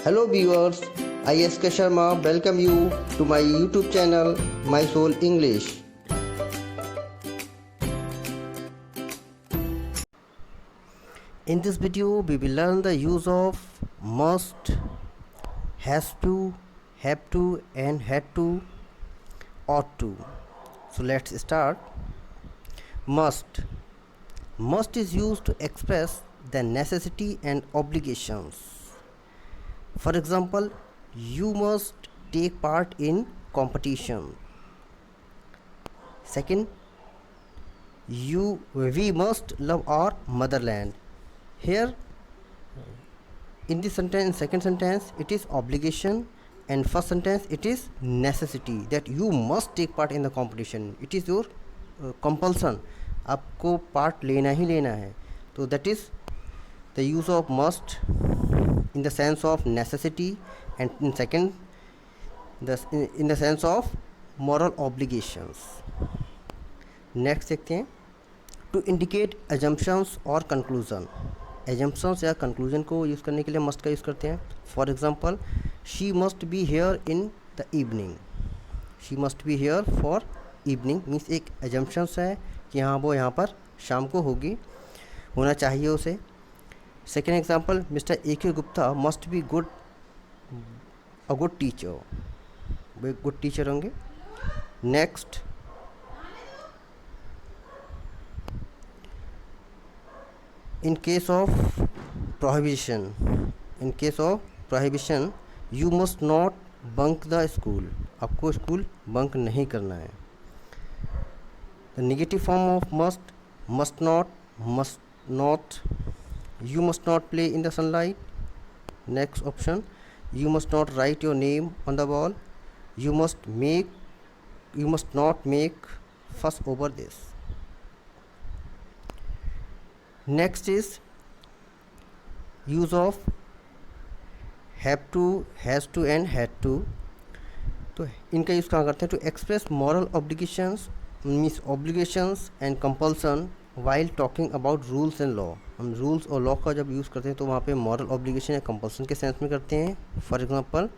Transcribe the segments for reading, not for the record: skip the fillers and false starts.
Hello viewers, I S.K. Sharma welcome you to my YouTube channel My Soul English. In this video we will learn the use of must, has to, have to and had to, ought to. So let's start. Must. Must is used to express the necessity and obligations. For example, you must take part in competition. Second, we must love our motherland. Here in this sentence, second sentence, it is obligation, and first sentence it is necessity, that you must take part in the competition. It is your compulsion, आपको part लेना ही लेना है. तो that is the use of must in the sense of necessity, and in second in the sense of moral obligations. Next देखते हैं. To indicate assumptions or conclusion. Assumptions या conclusion को use करने के लिए मस्ट का यूज़ करते हैं. For example, she must be here in the evening. She must be here for evening means एक एजम्पशंस है कि हाँ वो यहाँ पर शाम को होना चाहिए उसे. Second example, mister A.K. Gupta must be a good teacher. वो एक गुड टीचर होंगे. Next, in case of prohibition, you must not bunk the school. आपको स्कूल बंक नहीं करना है. The negative form of must not, you must not play in the sunlight. Next option, you must not write your name on the wall. You must not make fuss over this. Next is use of have to, has to and had to. तो इनका use कहाँ करते हैं? To express moral obligations means obligations and compulsion while talking about rules and law. हम rules और law का जब use करते हैं तो वहाँ पे मॉरल ऑब्लिगेशन या कंपल्सन के सेंस में करते हैं. For example,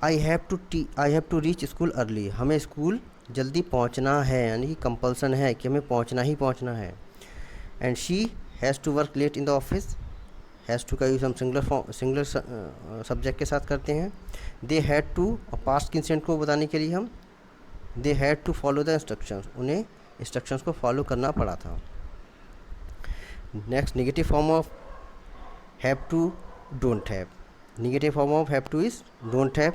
I have to reach school early. हमें स्कूल जल्दी पहुँचना है, यानी कि कंपल्सन है कि हमें पहुँचना ही पहुँचना है. And she has to work late in the office. Has to का यूज़ हम सिंगुलर सब्जेक्ट के साथ करते हैं. They had to, past incident को बताने के लिए हम they had to follow the instructions. उन्हें इंस्ट्रक्शंस को फॉलो करना पड़ा था. Next, negative form of have to, don't have. Negative form of have to is don't have.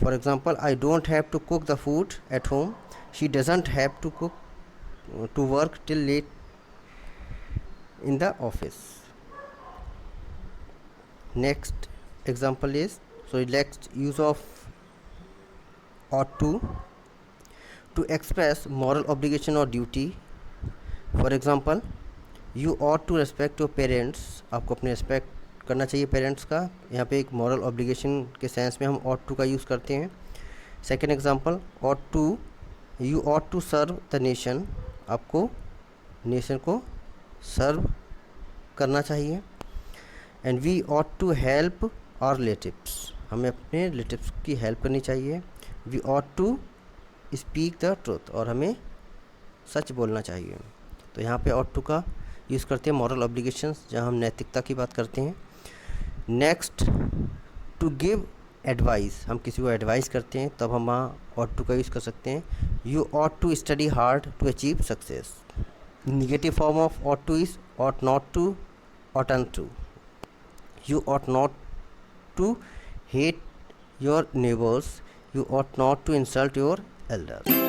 For example, I don't have to cook the food at home. She doesn't have to cook to work till late in the office. Next example is, so next use of ought to express moral obligation or duty. For example, you ought to respect your parents. आपको अपने respect करना चाहिए parents का. यहाँ पे एक moral obligation के sense में हम ought to का यूज़ करते हैं. Second example, you ought to serve the nation. आपको नेशन को सर्व करना चाहिए. And we ought to help our relatives. हमें अपने रिलेटिव्स की हेल्प करनी चाहिए. We ought to speak the truth. और हमें सच बोलना चाहिए. तो यहाँ पे ऑट टू का यूज़ करते हैं मॉरल ऑब्लिगेशंस, जहाँ हम नैतिकता की बात करते हैं. Next, to give advice. हम किसी को एडवाइस करते हैं तब हम वहाँ ऑट टू का यूज़ कर सकते हैं. You ought to study hard to achieve success. Negative form of ought to is ought not to, oughtn't to. You ought not to hate your neighbors. You ought not to insult your elders.